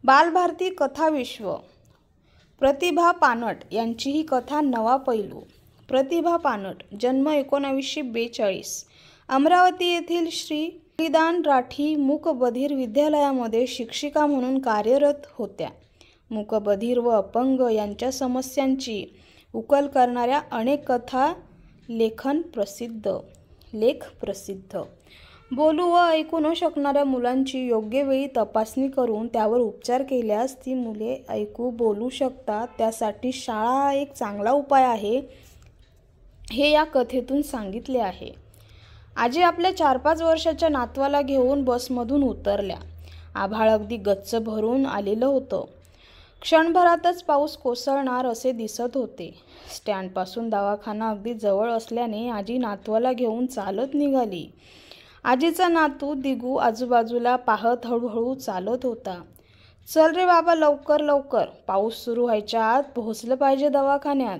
बालभारती कथाविश्व प्रतिभा पानट यांची ही कथा नवा पैलू। प्रतिभा पानट जन्म 1942, अमरावती येथील श्री बलिदान राठी मूकबधिर विद्यालयामध्ये शिक्षिका म्हणून कार्यरत होत्या। मूकबधिर व अपंग यांच्या समस्यांची उकल करणाऱ्या अनेक कथा लेख प्रसिद्ध। बोलू व ऐकू न शकणाऱ्या मुलांची योग्य वेळी तपासणी करून त्यावर उपचार केल्यास ती मुले ऐकू बोलू शकतात। त्यासाठी शाळा हा एक चांगला उपाय आहे हे या कथेतून सांगितले आहे। आजी आपल्या 4-5 वर्षाच्या नातवाला घेऊन बसमधून उतरल्या। आभाळ अगदी गच्च भरून आलेलं होतं। क्षणभरातच पाऊस कोसळणार असे दिसत होते। स्टँडपासून दवाखाना अगदी जवळ असल्याने आजी नातवाला घेऊन चालत निघाली। आजीचा नातू दिगू आजूबाजूला पाहत हळूहळू चालत होता। चल रे बाबा, लवकर लवकर, पाऊस सुरू व्हायच्या आत पोहोचलं पाहिजे दवाखान्यात,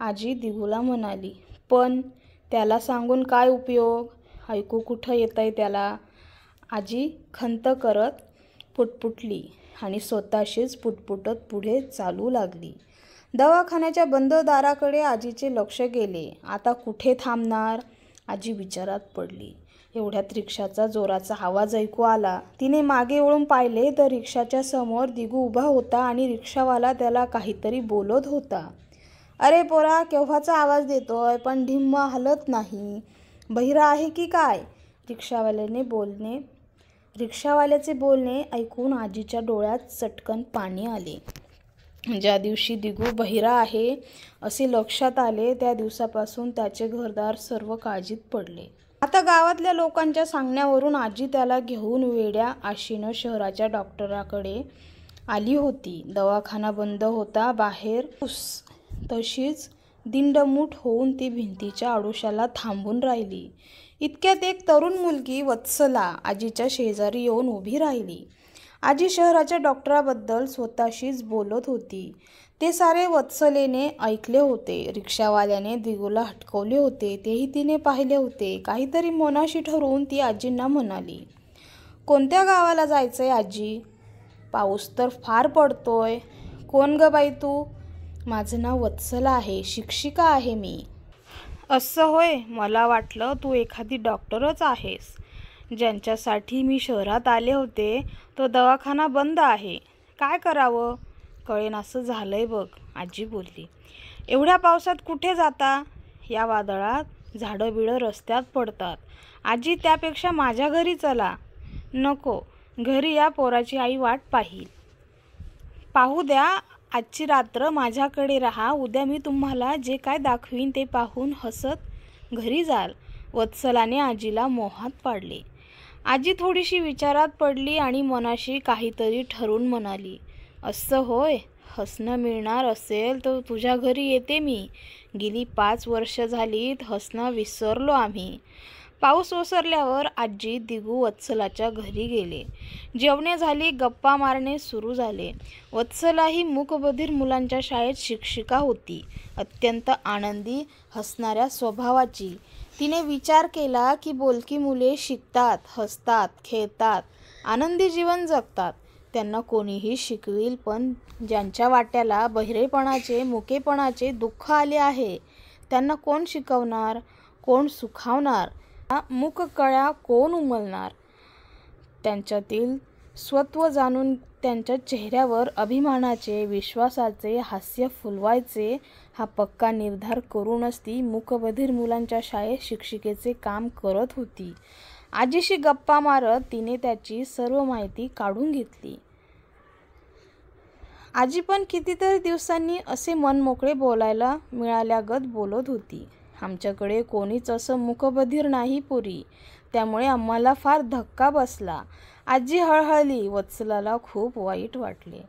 आजी दिगूला म्हणाली। पण त्याला सांगून काय उपयोग, ऐकू कुठं येतंय त्याला, आजी खंत करत पुटपुटली आणि स्वतःशीच पुटपुटत पुढे चालू लागली। दवाखान्याच्या बंद दाराकडे आजीचे लक्ष गेले। आता कुठे थांबणार, आजी विचारात पडली। एवढ्यात रिक्षाचा जोराचा आवाज ऐकू आला। तिने मागे वळून पाहिले तर रिक्षाच्या समोर दिगू उभा होता आणि रिक्षावाला त्याला काहीतरी बोलत होता। अरे पोरा, केव्हाचा आवाज देतोय पण ढिम्म हलत नाही, बहिरा आहे की काय, रिक्षावाल्याचे बोलणे ऐकून आजीच्या डोळ्यात चटकन पाणी आले। ज्या दिवशी दिगू बहिरा आहे असे लक्षात आले त्या दिवसापासून त्याचे घरदार सर्व काळजीत पडले। आता गावातल्या लोकांच्या सांगण्यावरून आजी त्याला घेऊन वेड्या आशेनं शहराच्या डॉक्टराकडे आली होती। दवाखाना बंद होता। बाहेर तशीच दिंडमूठ होऊन ती भिंतीच्या आडोशाला थांबून राहिली। इतक्यात एक तरुण मुलगी वत्सला आजीच्या शेजारी येऊन उभी राहिली। आजी शहराच्या डॉक्टराबद्दल स्वतःशीच बोलत होती। ते सारे वत्सलेने ऐकले होते। रिक्षावाल्याने दिगूला हटकवले होते तेही तिने पाहिले होते। काहीतरी मनाशी ठरवून ती आजींना म्हणाली, कोणत्या गावाला जायचंय आजी, पाऊस तर फार पडतोय। कोण ग बाई तू, माझं नाव वत्सला आहे, शिक्षिका आहे मी। असं होय, मला वाटलं तू एखादी डॉक्टरच आहेस। ज्यांच्यासाठी मी शहरात आले होते तो दवाखाना बंद आहे, काय करावं कळेनासं झालंय बघ, आजी बोलली। एवढ्या पावसात कुठे जाता, या वादळात झाडं बिडं रस्त्यात पडतात, आजी त्यापेक्षा माझ्या घरी चला। नको, घरी या, पोराची आई वाट पाहू द्या, आजची रात्र माझ्याकडे राहा, उद्या मी तुम्हाला जे काय दाखवीन ते पाहून हसत घरी जाल, वत्सलाने आजीला मोहात पाडले। आजी थोडीशी विचारात पडली आणि मनाशी काहीतरी ठरवून म्हणाली, असं होय, हसणं मिळणार असेल तर तुझ्या घरी येते मी। गेली 5 वर्ष झालीत हसणं विसरलो आम्ही। पाऊस ओसरल्यावर आजी दिगू वत्सलाच्या घरी गेले। जेवणे झाली, गप्पा मारणे सुरू झाले। वत्सला ही मूकबधिर मुलांच्या शाळेत शिक्षिका होती, अत्यंत आनंदी हसणाऱ्या स्वभावाची। तिने विचार केला की बोलकी मुले शिकतात, हसतात, खेळतात, आनंदी जीवन जगतात, त्यांना कोणीही शिकविल, पण ज्यांच्या वाट्याला बहिरेपणाचे मुकेपणाचे दुःख आले आहे त्यांना कोण शिकवणार, कोण सुखावणार, मूककळा कोण उमलणार, त्यांच्यातील स्वत्व जाणून त्यांच्या चेहऱ्यावर अभिमानाचे विश्वासाचे हास्य फुलवायचे, हा पक्का निर्धार करूनच ती मूकबधिर मुलांच्या शाळेत शिक्षिकेचे काम करत होती। आजीशी गप्पा मारत तिने त्याची सर्व माहिती काढून घेतली। आजी पण कितीतरी दिवसांनी असे मनमोकळे बोलायला मिळाल्यागत बोलत होती। आमच्याकडे कोणीच असं मूकबधिर नाही पोरी, त्यामुळे आम्हाला फार धक्का बसला, आजी हळहळली। वत्सलाला खूप वाईट वाटले।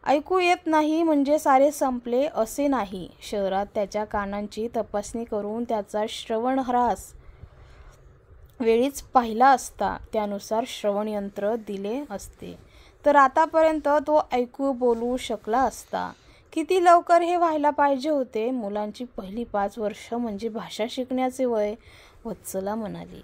ऐकू येत नाही म्हणजे सारे संपले असे नाही, शहरात त्याच्या कानांची तपासणी करून त्याचा श्रवणह्रास वेळीच पाहिला असता, त्यानुसार श्रवणयंत्र दिले असते तर आतापर्यंत तो ऐकू बोलू शकला असता। किती लवकर हे व्हायला पाहिजे होते, मुलांची पहिली 5 वर्ष म्हणजे भाषा शिकण्याचे वय, वत्सला म्हणाली।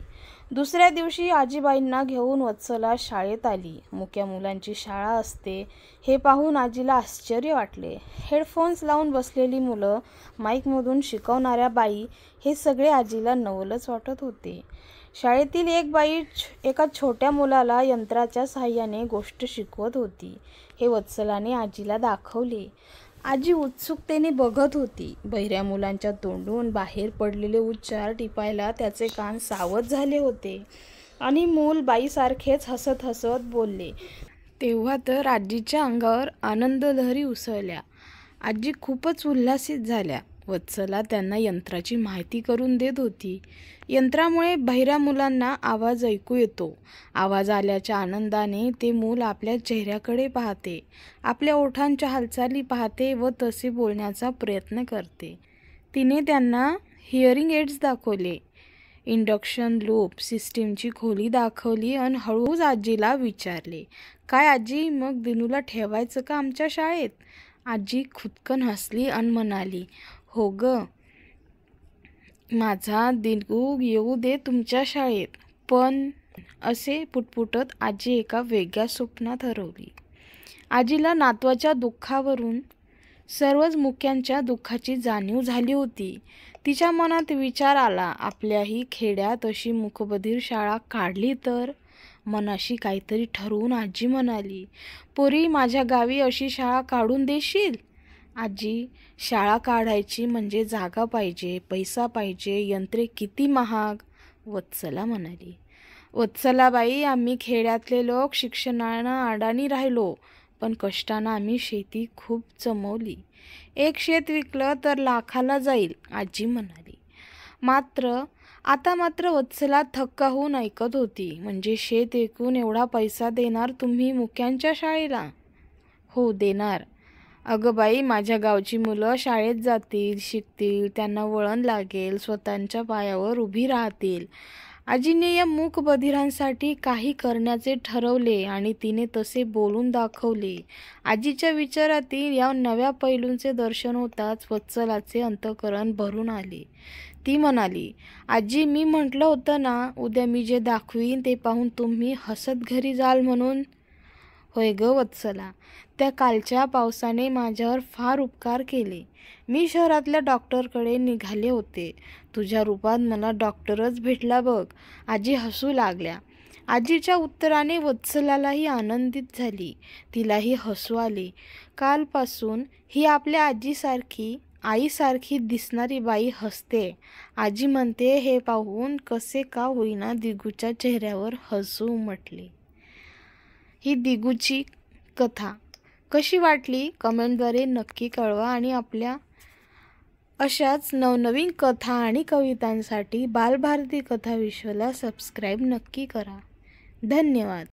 दुसऱ्या दिवशी आजीबाईंना घेऊन वत्सला शाळेत आली. मुक्या मुलांची शाळा असते हे पाहून आजीला आश्चर्य वाटले. हेडफोन्स लावून बसलेली मुलं, माईकमधून शिकवणाऱ्या बाई, हे सगळे आजीला नवलच वाटत होते. शाळेतील एक बाई एका छोट्या मुलाला यंत्राच्या साहाय्याने गोष्ट शिकवत होती. हे वत्सलाने आजीला दाखवले. आजी उत्सुकतेने बघत होती. बहिऱ्या मुलांच्या तोंडून बाहेर पडलेले उच्चार टिपायला त्याचे कान सावध झाले होते आणि मूल बाईसारखेच हसत हसत बोलले. तेव्हा तर आजीच्या अंगावर आनंदलहरी उसळल्या. आजी खूपच उल्हासित झाल्या. वत्सला त्यांना यंत्राची माहिती करून देत होती. यंत्रामुळे बहिऱ्या मुलांना आवाज ऐकू येतो. आवाज आल्याच्या आनंदाने ते मूल आपल्या चेहऱ्याकडे पाहते, आपल्या ओठांच्या हालचाली पाहते व तसे बोलण्याचा प्रयत्न करते. तिने त्यांना हिअरिंग एड्स दाखवले, इंडक्शन लूप सिस्टीमची खोली दाखवली आणि हळूच आजीला विचारले, काय आजी, मग दिनूला ठेवायचं का आमच्या शाळेत? आजी खुदकन हसली आणि म्हणाली, हो ग, माझा दिनू येऊ दे तुमच्या शाळेत. पण असे पुटपुटत आजी एका वेगळ्या स्वप्नात हरवली. आजीला नातवाच्या दुःखावरून सर्वच मुक्यांच्या दुःखाची जाणीव झाली होती. तिच्या मनात विचार आला, आपल्याही खेड्यात अशी मूकबधीर शाळा काढली तर? मनाशी काहीतरी ठरवून आजी म्हणाली, पोरी, माझ्या गावी अशी शाळा काढून देशील? आजी, शाळा काढायची म्हणजे जागा पाहिजे, पैसा पाहिजे, यंत्रे किती महाग, वत्सला म्हणाली. वत्सलाबाई, आम्ही खेड्यातले लोक शिक्षणानं अडाणी राहिलो, पण कष्टानं आम्ही शेती खूप जमवली. एक शेत विकलं तर लाखाला जाईल, आजी म्हणाली. आता मात्र वत्सला थक्क होऊन ऐकत होती. म्हणजे शेत विकून एवढा पैसा देणार तुम्ही मुक्यांच्या शाळेला? हो, देणार. अगं बाई, माझ्या गावची मुलं शाळेत जातील, शिकतील, त्यांना वळण लागेल, स्वतःच्या पायावर उभी राहतील. आजीने या मूकबधिरांसाठी काही करण्याचे ठरवले आणि तिने तसे बोलून दाखवले. आजीच्या विचारातील या नव्या पैलूंचे दर्शन होताच वत्सलाचे अंतःकरण भरून आले. ती म्हणाली, आजी, मी म्हटलं होतं ना, उद्या मी जे दाखवीन ते पाहून तुम्ही हसत घरी जाल म्हणून. होय ग वत्सला, त्या कालच्या पावसाने माझ्यावर फार उपकार केले. मी शहरातल्या डॉक्टरकडे निघाले होते. तुझ्या रूपात मला डॉक्टरच भेटला बघ. आजी हसू लागल्या. आजीच्या उत्तराने वत्सलालाही आनंदित झाली. तिलाही हसू आले. कालपासून ही आपल्या आईसारखी दिसणारी बाई हसते. आजी म्हणते हे पाहून कसे का होईना दिगूच्या चेहऱ्यावर हसू उमटले. ही दिगूची कथा कशी वाटली कमेंटद्वारे नक्की कळवा आणि आपल्या अशाच नवनवीन कथा आणि कवितांसाठी बालभारती कथा विश्वला सबस्क्राईब नक्की करा. धन्यवाद.